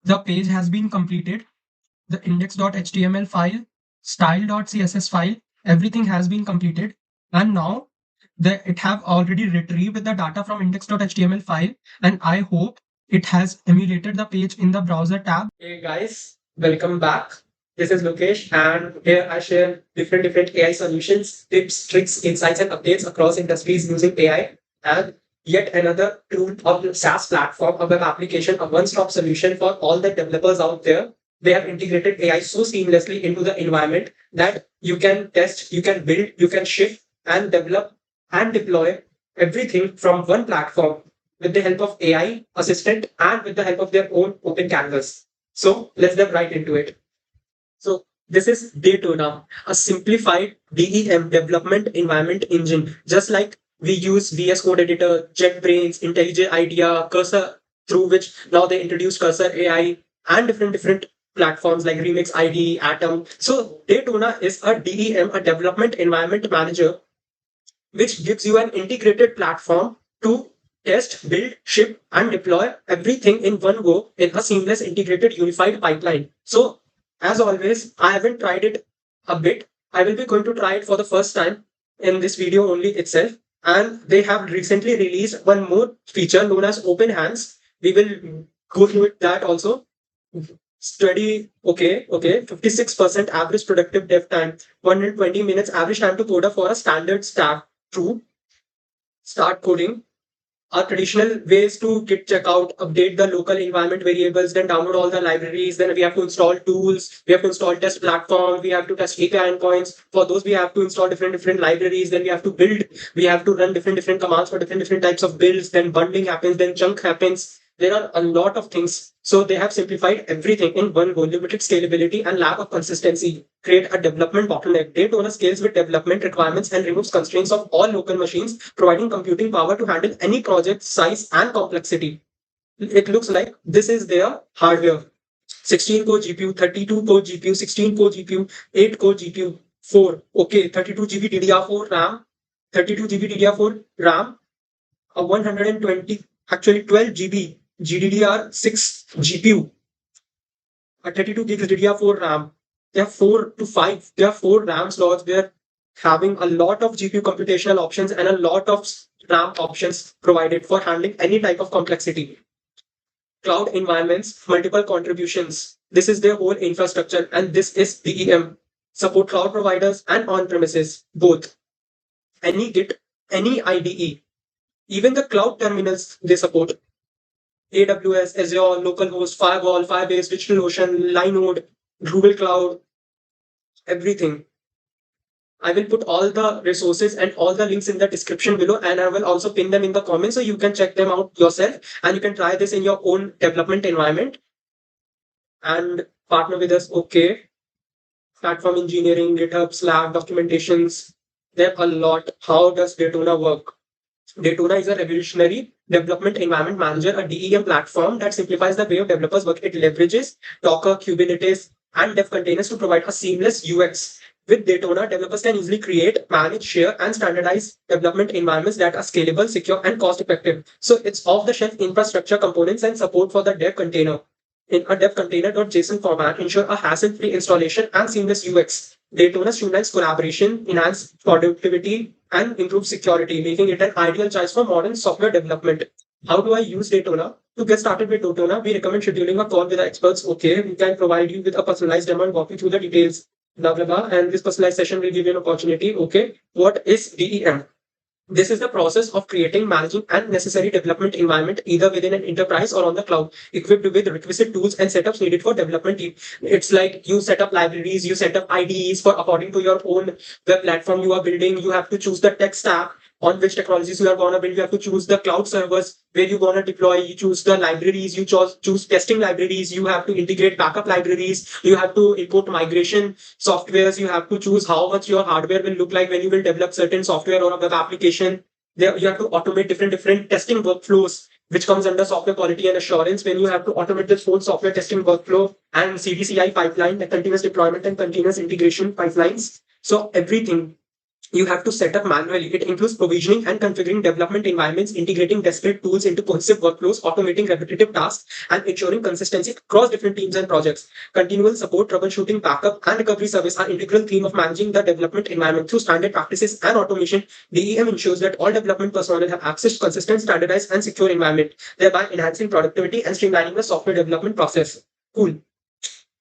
The page has been completed. The index.html file, style.css file, everything has been completed. And now it have already retrieved the data from index.html file, and I hope it has emulated the page in the browser tab. Hey guys, welcome back. This is Lokesh, and here I share different AI solutions, tips, tricks, insights, and updates across industries using AI. And yet another tool of the SaaS platform, a web application, a one-stop solution for all the developers out there. They have integrated AI so seamlessly into the environment that you can test, you can build, you can shift and develop and deploy everything from one platform with the help of AI assistant and with the help of their own open canvas. So let's dive right into it. So this is Daytona, a simplified DEM development environment engine, just like we use VS Code Editor, JetBrains, IntelliJ IDEA, Cursor, through which now they introduced Cursor AI and different platforms like Remix IDE, Atom. So Daytona is a DEM, a development environment manager, which gives you an integrated platform to test, build, ship, and deploy everything in one go in a seamless, integrated, unified pipeline. So, as always, I haven't tried it a bit. I will be going to try it for the first time in this video only itself. And they have recently released one more feature known as Openhands. We will go through it that also. Study, okay. 56% average productive dev time, 120 minutes average time to coder for a standard stack. True. Start coding. Our traditional ways to git checkout, update the local environment variables, then download all the libraries. Then we have to install tools. We have to install test platform. We have to test API endpoints. For those, we have to install different libraries. Then we have to build. We have to run different commands for different types of builds. Then bundling happens. Then chunk happens. There are a lot of things. So they have simplified everything in one go. Limited scalability and lack of consistency create a development bottleneck. Daytona scales with development requirements and removes constraints of all local machines, providing computing power to handle any project size and complexity. It looks like this is their hardware. 16 core GPU, 32 core GPU, 16 core GPU, 8 core GPU, 4. Okay, 32 GB DDR4 RAM, 32 GB DDR4 RAM, a 120, actually 12 GB GDDR6 GPU, a 32 GB DDR4 RAM. There are 4 to 5. There are 4 RAM slots. They're having a lot of GPU computational options and a lot of RAM options provided for handling any type of complexity. Cloud environments, multiple contributions. This is their whole infrastructure, and this is DEM. Support cloud providers and on-premises, both. Any Git, any IDE, even the cloud terminals they support. AWS, Azure, localhost, Firewall, Firebase, DigitalOcean, Linode, Google Cloud, everything. I will put all the resources and all the links in the description below, and I will also pin them in the comments so you can check them out yourself and you can try this in your own development environment and partner with us. Okay. Platform engineering, GitHub, Slack, documentations. There are a lot. How does Daytona work? Daytona is a revolutionary development environment manager, a DEM platform that simplifies the way of developers work. It leverages Docker, Kubernetes, and dev containers to provide a seamless UX. With Daytona, developers can easily create, manage, share, and standardize development environments that are scalable, secure, and cost effective. So it's off the shelf infrastructure components and support for the dev container. In a dev container.json format, ensure a hassle-free installation and seamless UX. Daytona streamlines collaboration, enhance productivity, and improve security, making it an ideal choice for modern software development. How do I use Daytona? To get started with Daytona, we recommend scheduling a call with the experts. Okay, we can provide you with a personalized demo and walk you through the details. Blah blah blah. And this personalized session will give you an opportunity. Okay, what is DEM? This is the process of creating, managing, and necessary development environment either within an enterprise or on the cloud, equipped with requisite tools and setups needed for development team. It's like you set up libraries, you set up IDEs for according to your own web platform you are building. You have to choose the tech stack on which technologies you are going to build. You have to choose the cloud servers where you want to deploy. You choose the libraries. You choose testing libraries. You have to integrate backup libraries. You have to import migration softwares. You have to choose how much your hardware will look like when you will develop certain software or a web application. There, you have to automate different testing workflows, which comes under software quality and assurance. When you have to automate this whole software testing workflow and CDCI pipeline, the continuous deployment and continuous integration pipelines. So everything you have to set up manually. It includes provisioning and configuring development environments, integrating disparate tools into cohesive workflows, automating repetitive tasks, and ensuring consistency across different teams and projects. Continual support, troubleshooting, backup, and recovery service are integral theme of managing the development environment. Through standard practices and automation, DEM ensures that all development personnel have access to consistent, standardized, and secure environment, thereby enhancing productivity and streamlining the software development process. Cool.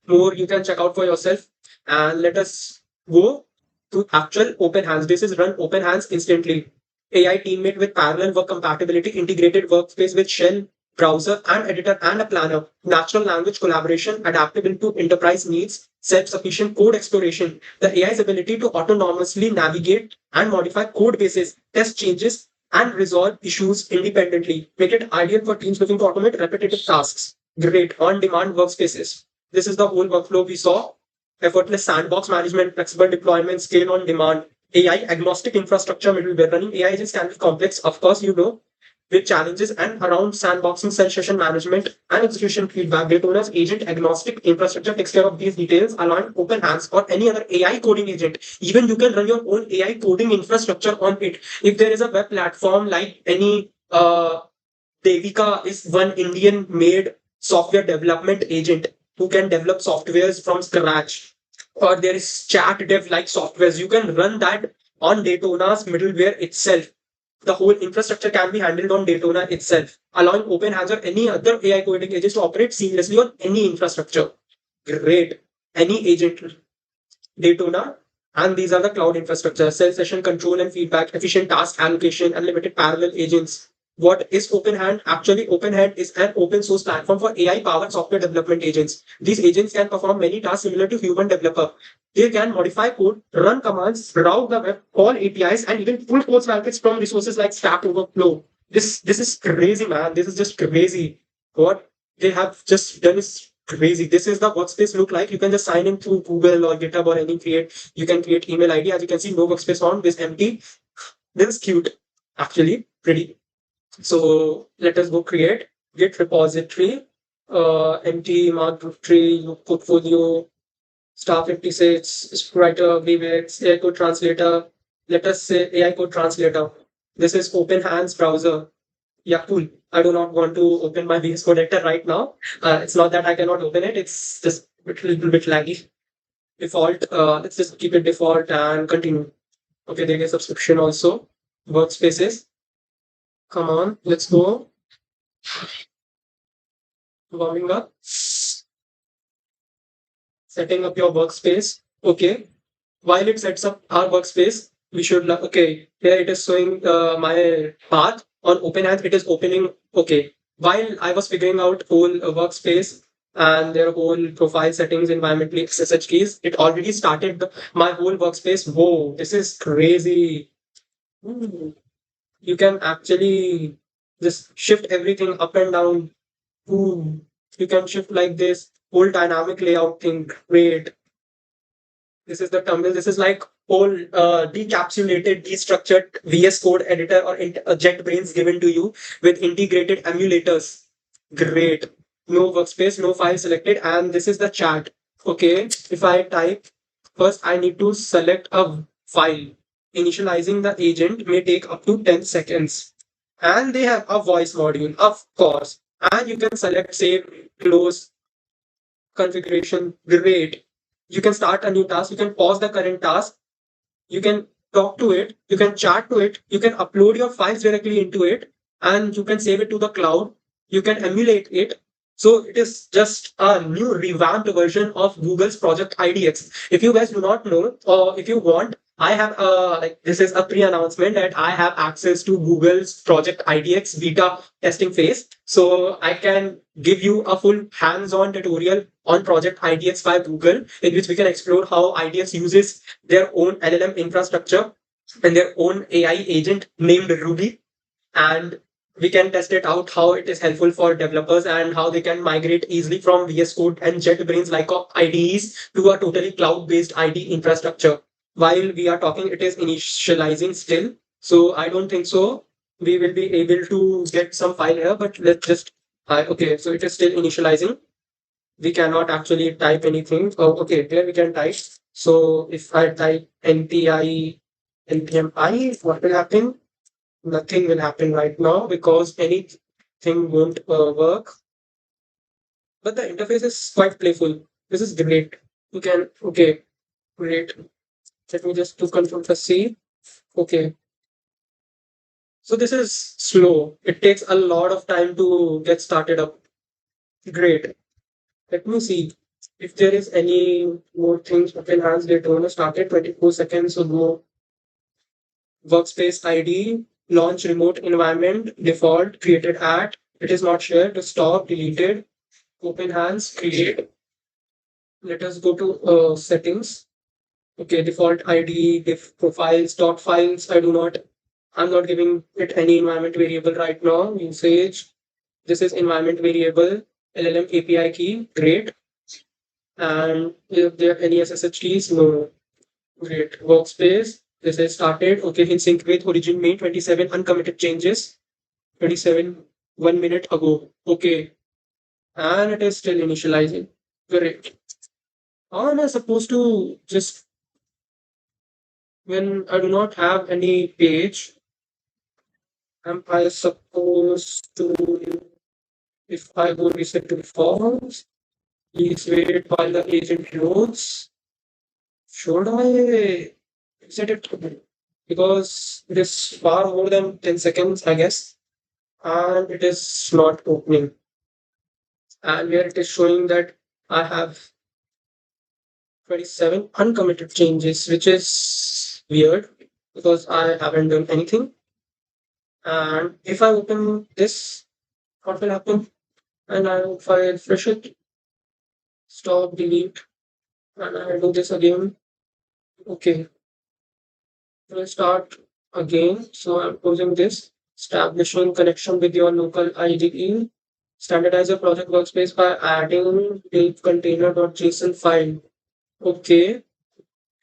More you can check out for yourself. And let us go to actual Openhands. This is run Openhands instantly. AI teammate with parallel work compatibility, integrated workspace with shell, browser, and editor, and a planner. Natural language collaboration, adaptable to enterprise needs, self-sufficient code exploration. The AI's ability to autonomously navigate and modify code bases, test changes, and resolve issues independently. Make it ideal for teams looking to automate repetitive tasks. Great on-demand workspaces. This is the whole workflow we saw. Effortless sandbox management, flexible deployment, scale on demand, AI agnostic infrastructure middleware. Running AI agents can be complex, of course, with challenges and around sandboxing, self session management, and execution feedback. Daytona's agent agnostic infrastructure takes care of these details, allowing Openhands or any other AI coding agent. Even you can run your own AI coding infrastructure on it. If there is a web platform like any Devika is one Indian made software development agent who can develop softwares from scratch. Or there is chat dev like softwares. You can run that on Daytona's middleware itself. The whole infrastructure can be handled on Daytona itself, allowing Openhands or any other AI coding agents to operate seamlessly on any infrastructure. Great. Any agent, Daytona, and these are the cloud infrastructure, self session control and feedback, efficient task allocation, unlimited parallel agents. What is Openhand? Actually, Openhand is an open source platform for AI powered software development agents. These agents can perform many tasks similar to human developer. They can modify code, run commands, route the web, call APIs, and even pull code snippets from resources like Stack Overflow. This is crazy, man. This is just crazy. What they have just done is crazy. This is the workspace look like. You can just sign in through Google or GitHub or any create. You can create email ID. As you can see, no workspace on. This empty. This is cute. Actually, pretty. So let us go create Git repository, empty mark tree, portfolio, star 56, scriptwriter, VMix, AI code translator. Let us say AI code translator. This is Openhands browser. Yeah, cool. I do not want to open my VS Code editor right now. It's not that I cannot open it. It's just a little bit laggy. Default. Let's just keep it default and continue. Okay, there is subscription also. Workspaces. Come on, let's go. Warming up. Setting up your workspace. Okay. While it sets up our workspace, we should okay, here it is showing my path on Openhands. It is opening. Okay. While I was figuring out whole workspace and their whole profile settings, environmentally SSH keys, it already started my whole workspace. Whoa, this is crazy. Ooh. You can actually just shift everything up and down. Ooh. You can shift like this. Whole dynamic layout thing. Great. This is the terminal. This is like whole decapsulated, destructured VS Code editor or JetBrains given to you with integrated emulators. Great. No workspace, no file selected, and this is the chat. Okay, if I type, first I need to select a file. Initializing the agent may take up to 10 seconds. And they have a voice module, of course. And you can select save, close, configuration. Great. You can start a new task. You can pause the current task. You can talk to it. You can chat to it. You can upload your files directly into it, and you can save it to the cloud. You can emulate it. So it is just a new revamped version of Google's Project IDX. If you guys do not know, or if you want, I have like this is a pre-announcement that I have access to Google's Project IDX beta testing phase. So I can give you a full hands-on tutorial on Project IDX by Google, in which we can explore how IDX uses their own LLM infrastructure and their own AI agent named Ruby. And we can test it out how it is helpful for developers and how they can migrate easily from VS Code and JetBrains like IDEs to a totally cloud-based ID infrastructure. While we are talking, it is initializing still. So I don't think so. We will be able to get some file here, but let's just, okay, so it is still initializing. We cannot actually type anything. Oh, okay, here we can type. So if I type NPI NPM what will happen? Nothing will happen right now because anything won't work. But the interface is quite playful. This is great. You can, okay, great. Let me just to confirm the C. Okay. So this is slow. It takes a lot of time to get started up. Great. Let me see if there is any more things. Openhands Daytona started 24 seconds ago. Workspace ID, launch remote environment, default, created at, it is not shared, to stop, deleted, Openhands, create. Let us go to settings. Okay, default ID, diff profiles, dot files. I'm not giving it any environment variable right now. Usage. This is environment variable. LLM API key. Great. And if there are any SSH keys, no. Great. Workspace. This is started. Okay, in sync with origin May 27 uncommitted changes. 27 1 minute ago. Okay. And it is still initializing. Great. How am I supposed to just when I do not have any page, am I supposed to, if I go reset to false, please wait while the agent loads? Should I set it? Because it is far more than 10 seconds, I guess, and it is not opening. And here it is showing that I have 27 uncommitted changes, which is weird because I haven't done anything. And if I open this, what will happen? And if I refresh it, stop, delete, and I do this again. Okay, we'll start again. So I'm closing this, establishing connection with your local IDE. Standardize your project workspace by adding a container.json file. Okay,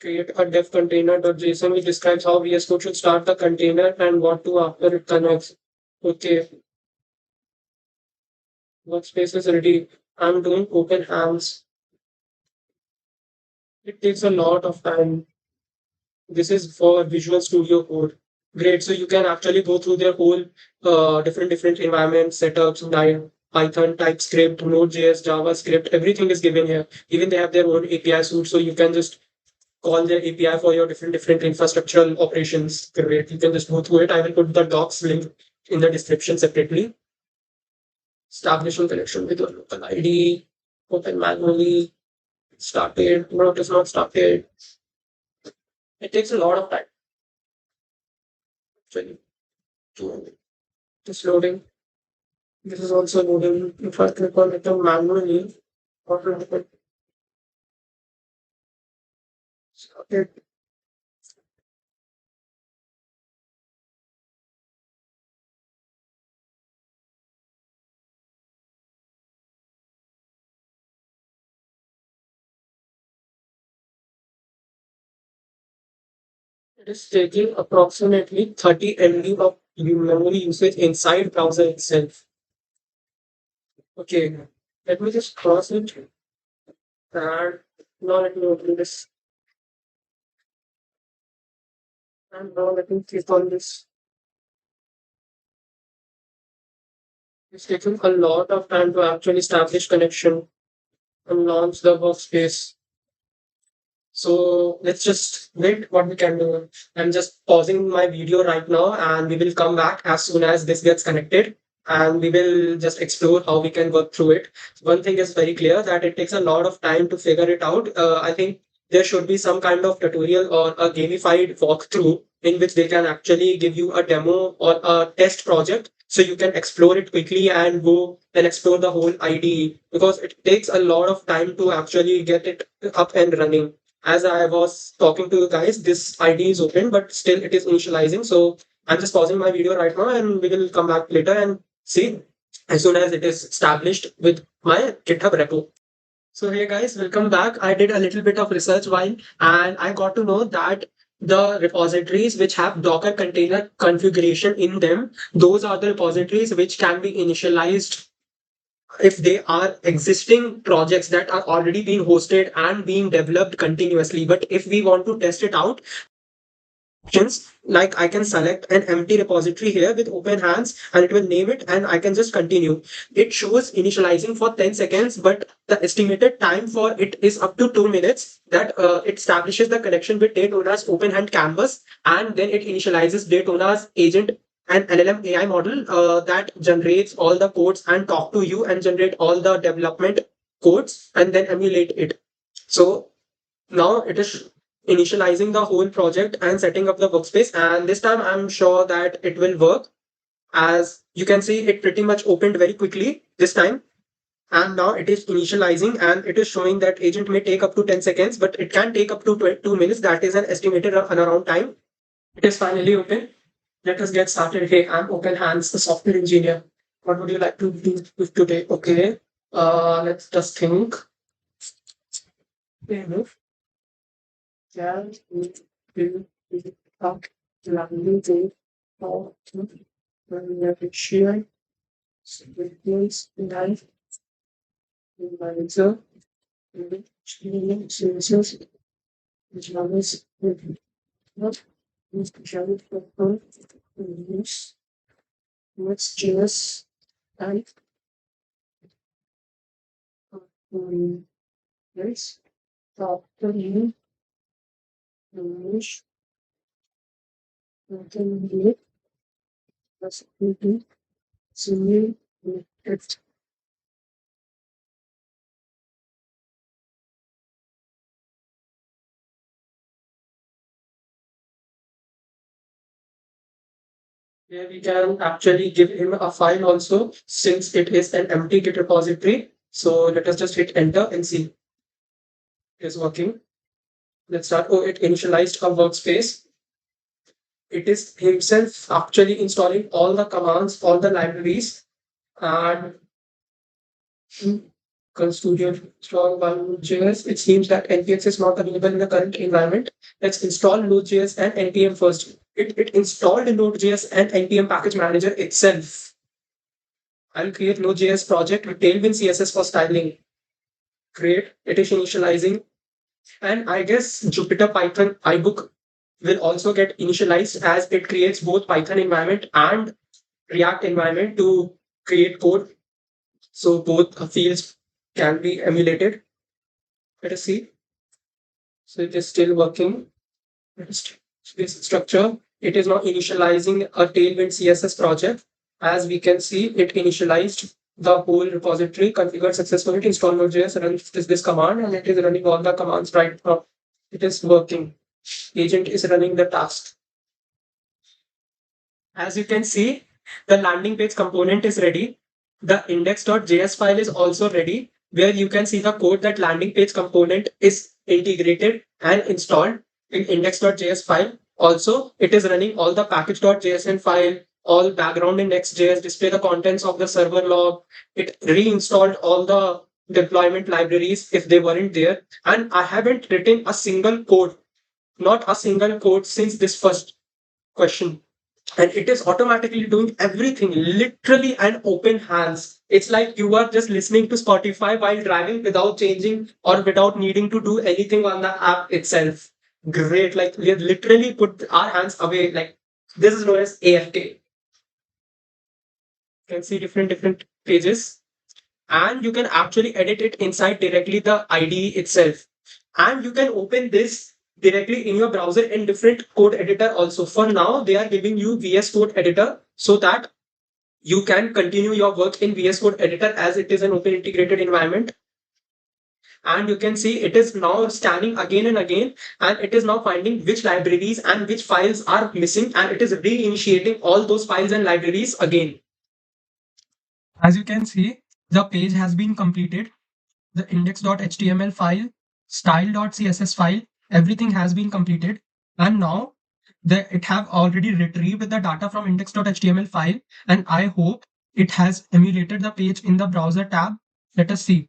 create a dev container.json which describes how VS Code should start the container and what to after it connects. Okay, workspace is ready. I'm doing open hands. It takes a lot of time. This is for Visual Studio Code. Great. So you can actually go through their whole different environment setups, like Python, TypeScript, Node.js, JavaScript, everything is given here. Even they have their own API suite, so you can just call their API for your different infrastructural operations. Great. You can just go through it. I will put the docs link in the description separately. Establishing connection with your local ID, open manually, started. No, it is not started. It takes a lot of time. Actually, to just loading. This is also loading. If I click on it manually, what will happen? Started. It is taking approximately 30 MB of memory usage inside browser itself. Okay, let me just cross it and now let me open this and now let me click on this. It's taking a lot of time to actually establish connection and launch the workspace. So let's just wait what we can do. I'm just pausing my video right now and we will come back as soon as this gets connected and we will just explore how we can work through it. One thing is very clear that it takes a lot of time to figure it out. I think there should be some kind of tutorial or a gamified walkthrough in which they can actually give you a demo or a test project so you can explore it quickly and go and explore the whole IDE because it takes a lot of time to actually get it up and running. As I was talking to you guys, this ID is open, but still it is initializing. So I'm just pausing my video right now and we will come back later and see as soon as it is established with my GitHub repo. So hey guys, welcome back. I did a little bit of research while and I got to know that the repositories which have Docker container configuration in them, those are the repositories which can be initialized if they are existing projects that are already being hosted and being developed continuously. But if we want to test it out, options, like I can select an empty repository here with open hands and it will name it and I can just continue. It shows initializing for 10 seconds, but the estimated time for it is up to 2 minutes. That it establishes the connection with Daytona's open hand canvas, and then it initializes Daytona's agent and LLM AI model that generates all the codes and talk to you and generate all the development codes and then emulate it. So now it is initializing the whole project and setting up the workspace. And this time I'm sure that it will work. As you can see, it pretty much opened very quickly this time. And now it is initializing and it is showing that agent may take up to 10 seconds, but it can take up to 2 minutes. That is an estimated turnaround time. It is finally open. Let us get started. Hey, I'm Open Hands, the software engineer. What would you like to do today? Okay. Let's just think. Okay. Yeah, will be up landing for navigation, sequence, life, manager, training services, Jarvis, not Jarvis, use, what's JS, and yes, after you, English, intermediate, possibility, senior, it. Here we can actually give him a file also since it is an empty Git repository. So let us just hit enter and see it is working. Let's start. Oh, it initialized a workspace. It is himself actually installing all the commands, all the libraries, and Studio install one Node.js. It seems that npx is not available in the current environment. Let's install Node.js and npm first. It installed Node.js and npm package manager itself. I'll create Node.js project with Tailwind CSS for styling. Great. It is initializing. And I guess Jupyter Python iBook will also get initialized as it creates both Python environment and React environment to create code. So both fields can be emulated. Let us see. So it is still working. Let us see this structure. It is now initializing a Tailwind CSS project. As we can see, it initialized the whole repository, configured successfully, install Node.js, runs this command, and it is running all the commands right now. It is working. Agent is running the task. As you can see, the landing page component is ready. The index.js file is also ready, where you can see the code that landing page component is integrated and installed in index.js file. Also, it is running all the package.jsn file, all background in Next.js, display the contents of the server log. It reinstalled all the deployment libraries if they weren't there. And I haven't written a single code, not a single code since this first question, and it is automatically doing everything literally and open hands. It's like you are just listening to Spotify while driving without changing or without needing to do anything on the app itself. Great. Like we have literally put our hands away. Like this is known as AFK. You can see different pages, and you can actually edit it inside directly the IDE itself. And you can open this directly in your browser in different code editor also. For now, they are giving you VS Code editor so that you can continue your work in VS Code editor as it is an open integrated environment. And you can see it is now scanning again and again, and it is now finding which libraries and which files are missing, and it is reinitiating all those files and libraries again. As you can see, the page has been completed. The index.html file, style.css file, everything has been completed. And now it have already retrieved the data from index.html file. And I hope it has emulated the page in the browser tab. Let us see.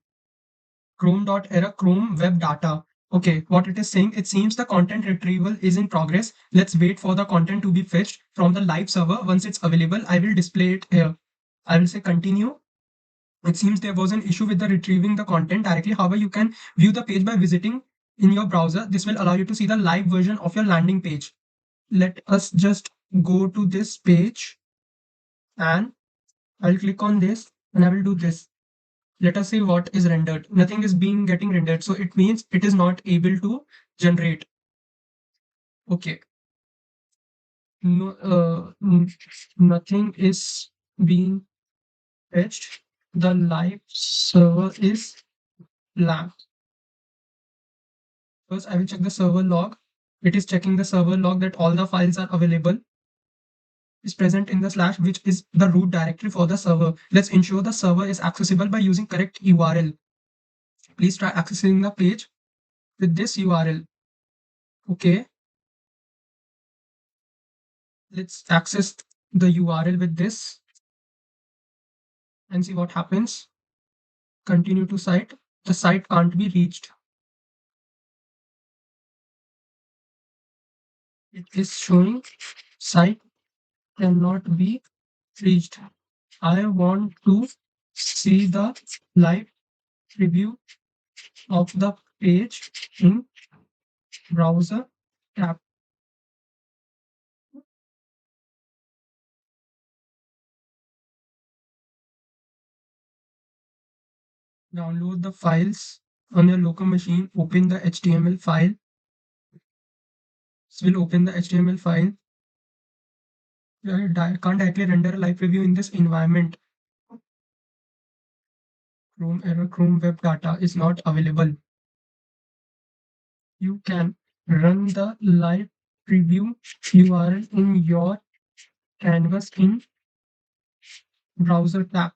Chrome.error, Chrome web data. Okay, what it is saying, it seems the content retrieval is in progress. Let's wait for the content to be fetched from the live server. Once it's available, I will display it here. I will say continue. It seems there was an issue with the retrieving the content directly. However, you can view the page by visiting in your browser. This will allow you to see the live version of your landing page. let us just go to this page and I'll click on this and I will do this. Let us see what is rendered. Nothing is being getting rendered. So it means it is not able to generate. Okay. No, nothing is being fetched. The live server is blank. First, I will check the server log. It is checking the server log that all the files are available. Is present in the slash, which is the root directory for the server. Let's ensure the server is accessible by using correct URL. Please try accessing the page with this URL. Okay. Let's access the URL with this and see what happens. Continue to site. The site can't be reached. It is showing site cannot be reached. I want to see the live preview of the page in browser tab. Download the files on your local machine. Open the HTML file. This will open the HTML file. I can't directly render a live preview in this environment. Chrome error, Chrome web data is not available. You can run the live preview URL in your canvas in browser tab.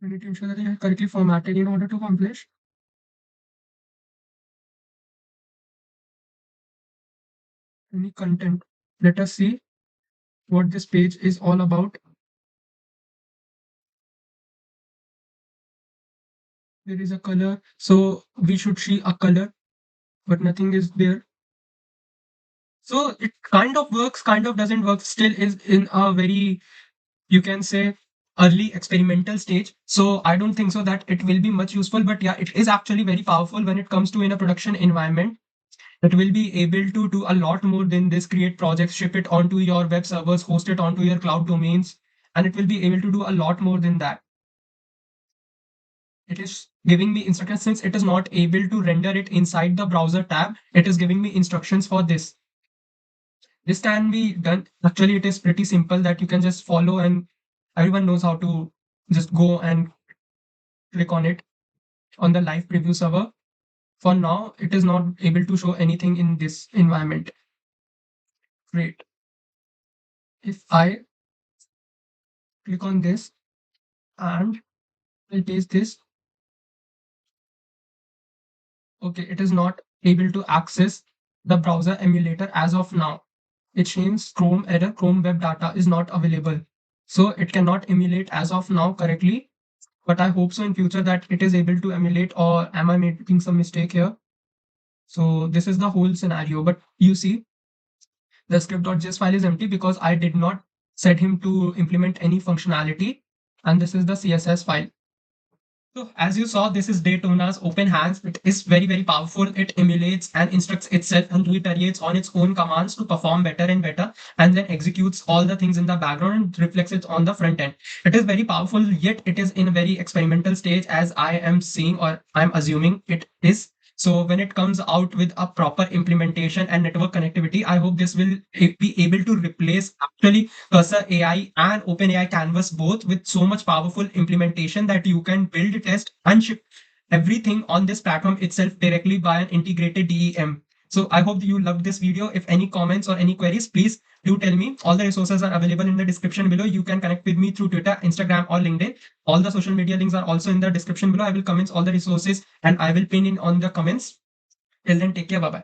You need to ensure that they are correctly formatted in order to publish. Any content. Let us see what this page is all about. There is a color, so we should see a color, but nothing is there. So it kind of works, kind of doesn't work, still is in a very, you can say, early experimental stage. So I don't think so that it will be much useful, but yeah, it is actually very powerful when it comes to in a production environment. It will be able to do a lot more than this: create projects, ship it onto your web servers, host it onto your cloud domains, and it will be able to do a lot more than that. It is giving me instructions. Since it is not able to render it inside the browser tab, it is giving me instructions for this. This can be done. Actually, it is pretty simple that you can just follow, and everyone knows how to just go and click on it on the live preview server. For now, it is not able to show anything in this environment. Great. If I click on this and I paste this, okay, it is not able to access the browser emulator as of now. It seems Chrome error, Chrome web data is not available. So it cannot emulate as of now correctly, but I hope so in future that it is able to emulate, or am I making some mistake here? So this is the whole scenario, but you see the script.js file is empty because I did not set him to implement any functionality. And this is the CSS file. So as you saw, this is Daytona's Openhands. It is very, very powerful. It emulates and instructs itself and reiterates on its own commands to perform better and better, and then executes all the things in the background and reflects it on the front end. It is very powerful, yet it is in a very experimental stage, as I am seeing, or I'm assuming it is. So when it comes out with a proper implementation and network connectivity, I hope this will be able to replace actually Cursor AI and OpenAI Canvas, both with so much powerful implementation that you can build, test, and ship everything on this platform itself directly by an integrated DEM. So I hope you loved this video. If any comments or any queries, please do tell me. All the resources are available in the description below. You can connect with me through Twitter, Instagram, or LinkedIn. All the social media links are also in the description below. I will comment all the resources and I will pin in on the comments. Till then, take care. Bye bye.